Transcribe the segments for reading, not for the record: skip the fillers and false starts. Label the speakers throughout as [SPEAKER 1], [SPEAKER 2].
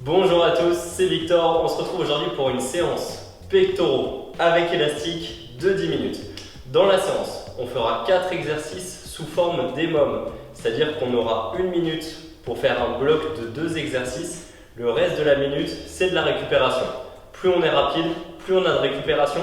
[SPEAKER 1] Bonjour à tous, c'est Victor. On se retrouve aujourd'hui pour une séance pectoraux avec élastique de 10 minutes. Dans la séance, on fera 4 exercices sous forme d'EMOM, c'est-à-dire qu'on aura 1 minute pour faire un bloc de 2 exercices. Le reste de la minute, c'est de la récupération. Plus on est rapide, plus on a de récupération.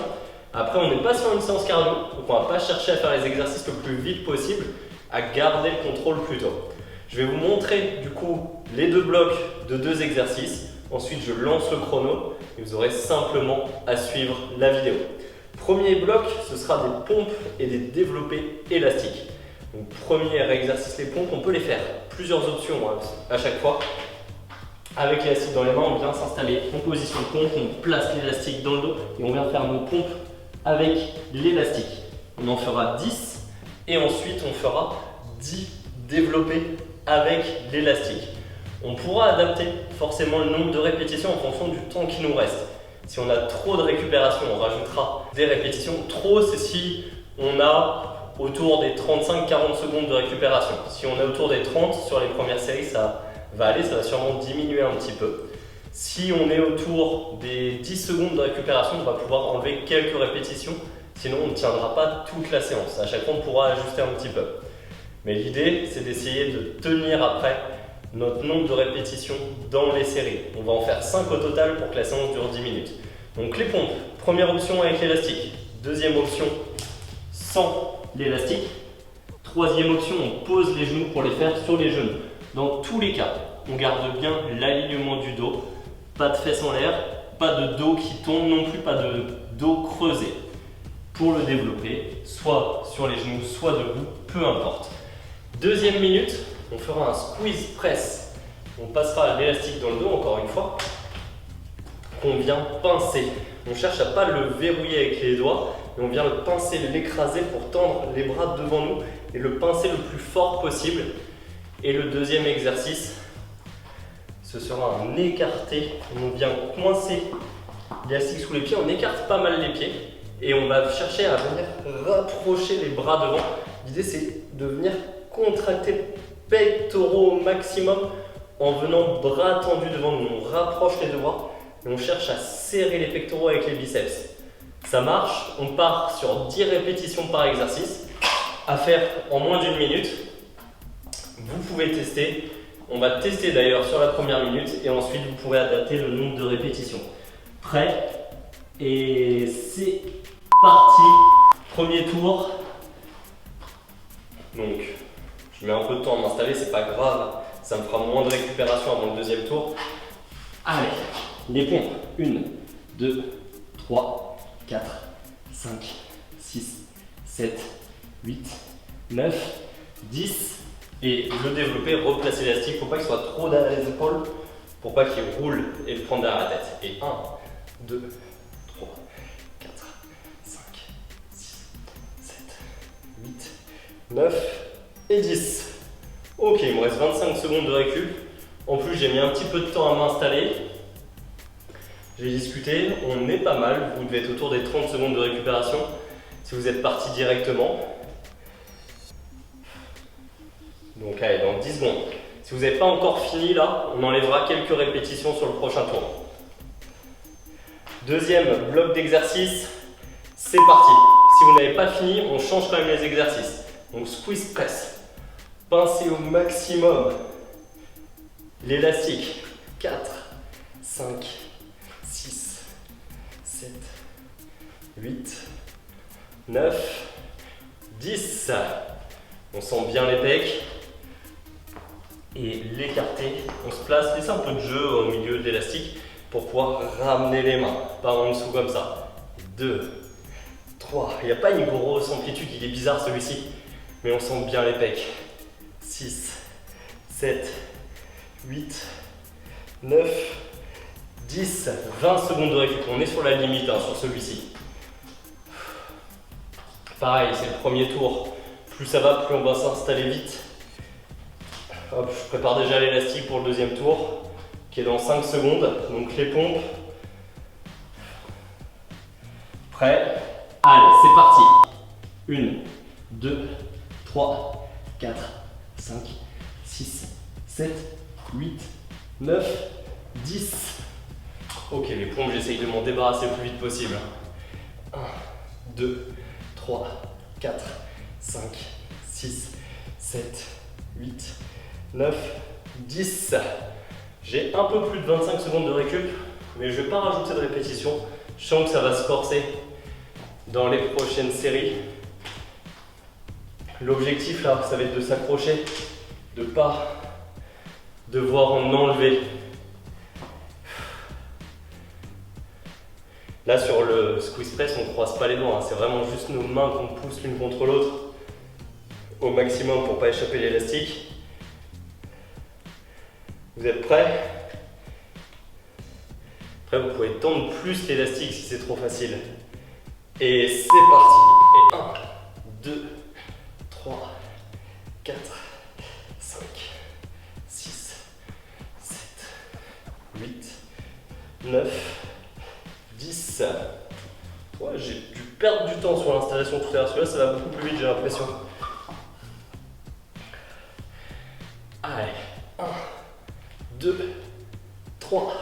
[SPEAKER 1] Après, on n'est pas sur une séance cardio, donc on ne va pas chercher à faire les exercices le plus vite possible, à garder le contrôle plus tôt. Je vais vous montrer du coup les 2 blocs de 2 exercices. Ensuite, je lance le chrono et vous aurez simplement à suivre la vidéo. Premier bloc, ce sera des pompes et des développés élastiques. Donc, premier exercice, les pompes, on peut les faire. Plusieurs options à chaque fois. Avec l'élastique dans les mains, on vient s'installer en position de pompe, on place l'élastique dans le dos et on vient faire nos pompes avec l'élastique. On en fera 10 et ensuite on fera 10 développés avec l'élastique. On pourra adapter forcément le nombre de répétitions en fonction du temps qui nous reste. Si on a trop de récupération, on rajoutera des répétitions. Trop, c'est si on a autour des 35-40 secondes de récupération. Si on est autour des 30 sur les premières séries, ça va aller, ça va sûrement diminuer un petit peu. Si on est autour des 10 secondes de récupération, on va pouvoir enlever quelques répétitions. Sinon, on ne tiendra pas toute la séance. À chaque fois, on pourra ajuster un petit peu. Mais l'idée, c'est d'essayer de tenir après notre nombre de répétitions dans les séries. On va en faire 5 au total pour que la séance dure 10 minutes. Donc les pompes, première option avec l'élastique. Deuxième option, sans l'élastique. Troisième option, on pose les genoux pour les faire sur les genoux. Dans tous les cas, on garde bien l'alignement du dos. Pas de fesses en l'air, pas de dos qui tombe non plus, pas de dos creusé. Pour le développer, soit sur les genoux, soit debout, peu importe. Deuxième minute, on fera un squeeze press. On passera l'élastique dans le dos, encore une fois, qu'on vient pincer. On cherche à ne pas le verrouiller avec les doigts, mais on vient le pincer, l'écraser pour tendre les bras devant nous et le pincer le plus fort possible. Et le deuxième exercice, ce sera un écarté. On vient coincer l'élastique sous les pieds, on écarte pas mal les pieds et on va chercher à venir rapprocher les bras devant. L'idée, c'est de venir contracter pectoraux au maximum en venant bras tendus devant nous. On rapproche les deux bras et on cherche à serrer les pectoraux avec les biceps. Ça marche, on part sur 10 répétitions par exercice à faire en moins d'1 minute. Vous pouvez tester. On va tester d'ailleurs sur la première minute et ensuite vous pourrez adapter le nombre de répétitions. Prêt? Et c'est parti. Premier tour. Donc, je mets un peu de temps à m'installer, c'est pas grave, ça me fera moins de récupération avant le deuxième tour. Allez, les pompes. 1, 2, 3, 4, 5, 6, 7, 8, 9, 10. Et le développer, replacer l'élastique, faut pas qu'il soit trop derrière les épaules, pour pas qu'il roule et le prendre derrière la tête. Et 1, 2, 3, 4, 5, 6, 7, 8, 9 et 10. Ok, il me reste 25 secondes de récup. En plus, j'ai mis un petit peu de temps à m'installer. J'ai discuté, on est pas mal. Vous devez être autour des 30 secondes de récupération si vous êtes parti directement. Donc allez, dans 10 secondes. Si vous n'avez pas encore fini là, on enlèvera quelques répétitions sur le prochain tour. Deuxième bloc d'exercice, c'est parti. Si vous n'avez pas fini, on change quand même les exercices. Donc squeeze press, pincez au maximum l'élastique. 4, 5, 6, 7, 8, 9, 10. On sent bien les pecs. Et l'écarter, on se place, laissez un peu de jeu au milieu de l'élastique pour pouvoir ramener les mains, pas en dessous comme ça. 2, 3, il n'y a pas une grosse amplitude, il est bizarre celui-ci, mais on sent bien les pecs. 6, 7, 8, 9, 10, 20 secondes de récup, on est sur la limite sur celui-ci. Pareil, c'est le premier tour, plus ça va, plus on va s'installer vite. Hop, je prépare déjà l'élastique pour le deuxième tour, qui est dans 5 secondes. Donc les pompes. Prêt? Allez, c'est parti. 1, 2, 3, 4, 5, 6, 7, 8, 9, 10. Ok, les pompes, j'essaye de m'en débarrasser le plus vite possible. 1, 2, 3, 4, 5, 6, 7, 8, 9, 10. J'ai un peu plus de 25 secondes de récup, mais je ne vais pas rajouter de répétition. Je sens que ça va se corser dans les prochaines séries. L'objectif là, ça va être de s'accrocher, de ne pas devoir en enlever. Là sur le squeeze press, on ne croise pas les doigts, hein. C'est vraiment juste nos mains qu'on pousse l'une contre l'autre au maximum pour ne pas échapper l'élastique. Vous êtes prêts? Après, vous pouvez tendre plus l'élastique si c'est trop facile. Et c'est parti. Et 1, 2, 3, 4, 5, 6, 7, 8, 9, 10. Ouais, j'ai dû perdre du temps sur l'installation tout à l'heure. Celui-là, ça va beaucoup plus vite, j'ai l'impression. Allez, 1, 2, 3.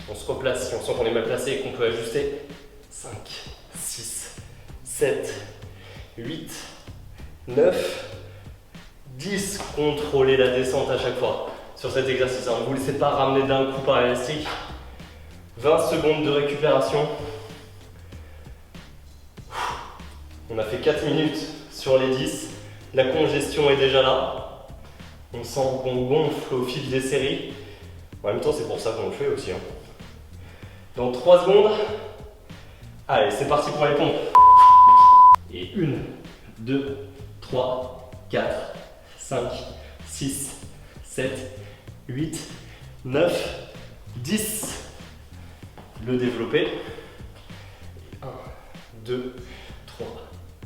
[SPEAKER 1] On se replace si on sent qu'on est mal placé et qu'on peut ajuster. 5, 6, 7, 8, 9, 10. Contrôlez la descente à chaque fois sur cet exercice. Ne vous laissez pas ramener d'un coup par l'élastique. 20 secondes de récupération. On a fait 4 minutes sur les 10. La congestion est déjà là. On sent qu'on gonfle au fil des séries. En même temps, c'est pour ça qu'on le fait aussi. Dans 3 secondes, allez, c'est parti pour les pompes. Et 1, 2, 3, 4, 5, 6, 7, 8, 9, 10. Le développer. 1, 2, 3,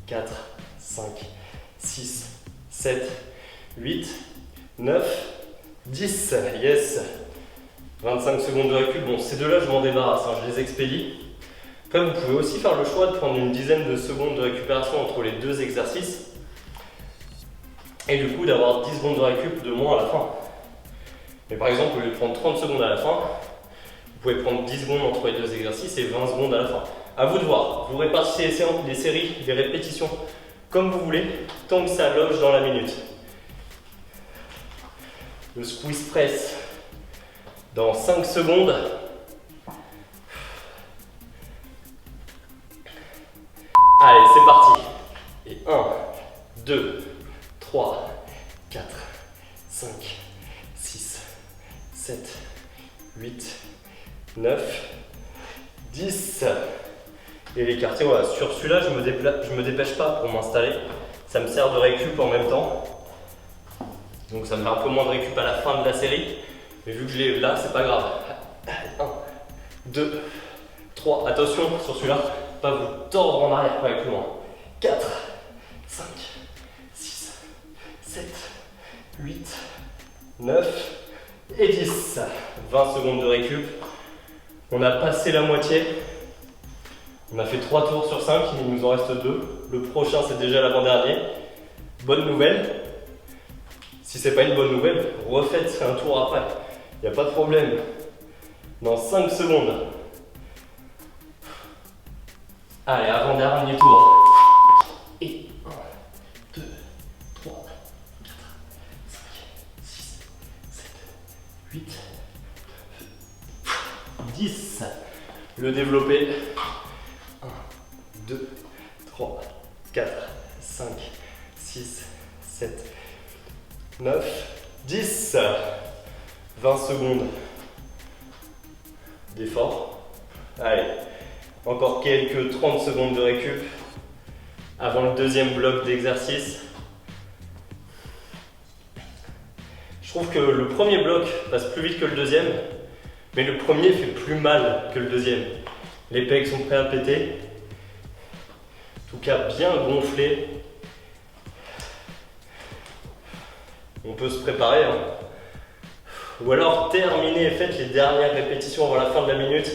[SPEAKER 1] 4, 5, 6, 7, 8, 9, 10. Yes. 25 secondes de récup. Bon, ces deux-là, je m'en débarrasse, hein, je les expédie. Après, vous pouvez aussi faire le choix de prendre une dizaine de secondes de récupération entre les deux exercices. Et du coup, d'avoir 10 secondes de récup de moins à la fin. Mais par exemple, au lieu de prendre 30 secondes à la fin, vous pouvez prendre 10 secondes entre les deux exercices et 20 secondes à la fin. À vous de voir. Vous répartissez les séries, les répétitions comme vous voulez, tant que ça loge dans la minute. Le squeeze press dans 5 secondes. Allez, c'est parti. Et 1, 2, 3, 4, 5, 6, 7, 8, 9, 10. Et l'écarté, voilà, sur celui-là, je me dépêche pas pour m'installer. Ça me sert de récup en même temps. Donc ça me fait un peu moins de récup à la fin de la série. Mais vu que je l'ai là, c'est pas grave. 1, 2, 3. Attention sur celui-là, pas vous tordre en arrière, pas aller plus loin. 4, 5, 6, 7, 8, 9 et 10. 20 secondes de récup. On a passé la moitié. On a fait 3 tours sur 5, il nous en reste 2. Le prochain, c'est déjà l'avant-dernier. Bonne nouvelle. Si c'est pas une bonne nouvelle, refaites un tour après. Il n'y a pas de problème. Dans 5 secondes. Allez, avant-dernier tour. Et 1, 2, 3, 4, 5, 6, 7, 8, 10. Le développer. 1, 2, 3, 4, 5, 6, 7, 9, 10. 20 secondes d'effort. Allez, encore quelques 30 secondes de récup avant le deuxième bloc d'exercice. Je trouve que le premier bloc passe plus vite que le deuxième, mais le premier fait plus mal que le deuxième. Les pecs sont prêts à péter. En tout cas, bien gonflés. On peut se préparer, hein. Ou alors terminez et faites les dernières répétitions avant la fin de la minute.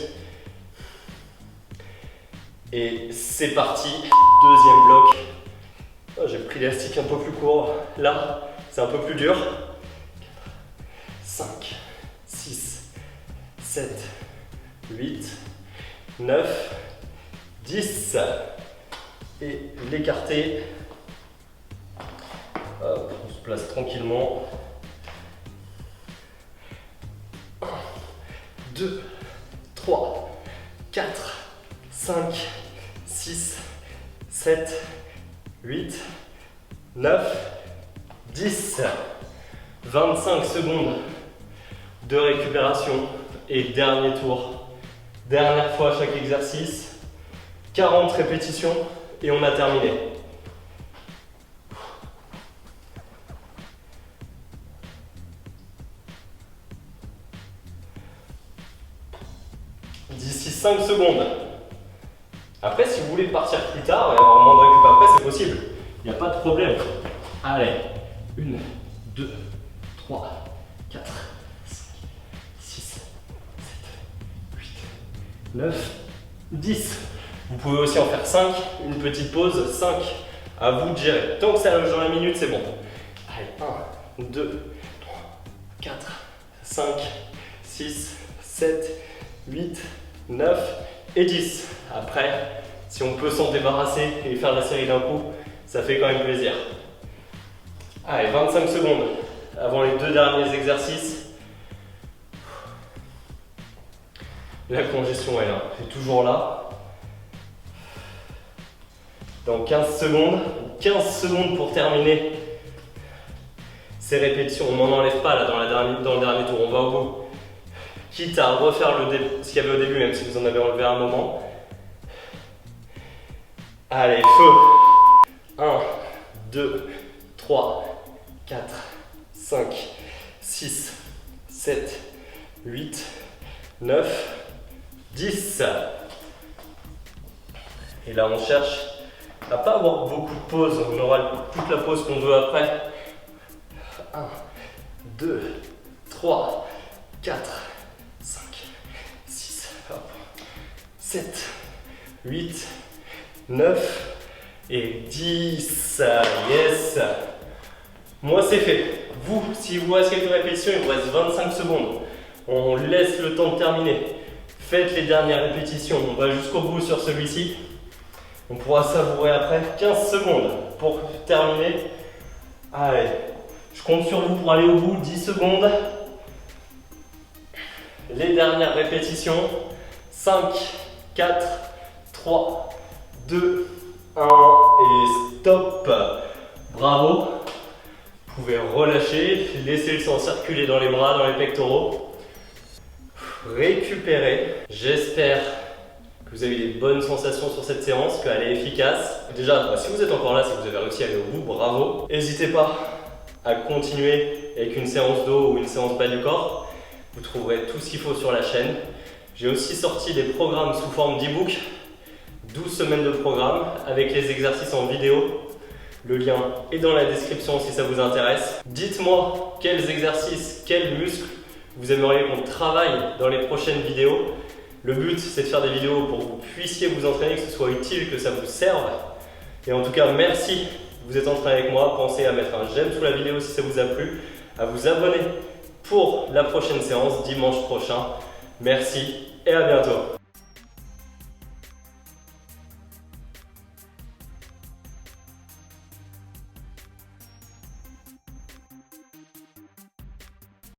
[SPEAKER 1] Et c'est parti, deuxième bloc. Oh, j'ai pris l'élastique un peu plus court. Là, c'est un peu plus dur. 5, 6, 7, 8, 9, 10. Et l'écarter. On se place tranquillement. 1, 2, 3, 4, 5, 6, 7, 8, 9, 10. 25 secondes de récupération et dernier tour. Dernière fois chaque exercice. 40 répétitions et on a terminé. D'ici 5 secondes. Après, si vous voulez partir plus tard et avoir moins de récup après, c'est possible. Il n'y a pas de problème. Allez, 1, 2, 3, 4, 5, 6, 7, 8, 9, 10. Vous pouvez aussi en faire 5, une petite pause, 5. À vous de gérer. Tant que ça loge dans la minute, c'est bon. Allez, 1, 2, 3, 4, 5, 6, 7, 8, 9 et 10. Après, si on peut s'en débarrasser et faire la série d'un coup, ça fait quand même plaisir. Allez, 25 secondes avant les 2 derniers exercices. La congestion est là, c'est toujours là. Dans 15 secondes pour terminer ces répétitions. On n'en enlève pas là dans le dernier tour, on va au bout. Quitte à refaire ce qu'il y avait au début, même si vous en avez enlevé un moment. Allez, feu. 1, 2, 3, 4, 5, 6, 7, 8, 9, 10. Et là, on cherche à pas avoir beaucoup de pauses. On aura toute la pause qu'on veut après. 1, 2, 3, 4, 5, 6, 7, 8, 9 et 10. Yes! Moi, c'est fait. Vous, si vous reste quelques répétitions, il vous reste 25 secondes. On laisse le temps de terminer. Faites les dernières répétitions. On va jusqu'au bout sur celui-ci. On pourra savourer après 15 secondes pour terminer. Allez, je compte sur vous pour aller au bout. 10 secondes. Les dernières répétitions. 5, 4, 3, 2, 1 et stop. Bravo. Vous pouvez relâcher, laisser le sang circuler dans les bras, dans les pectoraux. Récupérer. J'espère que vous avez des bonnes sensations sur cette séance, qu'elle est efficace. Déjà, si vous êtes encore là, si vous avez réussi à aller au bout, bravo. N'hésitez pas à continuer avec une séance dos ou une séance bas du corps. Vous trouverez tout ce qu'il faut sur la chaîne. J'ai aussi sorti des programmes sous forme d'e-book, 12 semaines de programme avec les exercices en vidéo. Le lien est dans la description si ça vous intéresse. Dites-moi quels exercices, quels muscles vous aimeriez qu'on travaille dans les prochaines vidéos. Le but, c'est de faire des vidéos pour que vous puissiez vous entraîner, que ce soit utile, que ça vous serve. Et en tout cas, merci, vous êtes entraîné avec moi. Pensez à mettre un j'aime sous la vidéo si ça vous a plu, à vous abonner pour la prochaine séance dimanche prochain. Merci et à bientôt.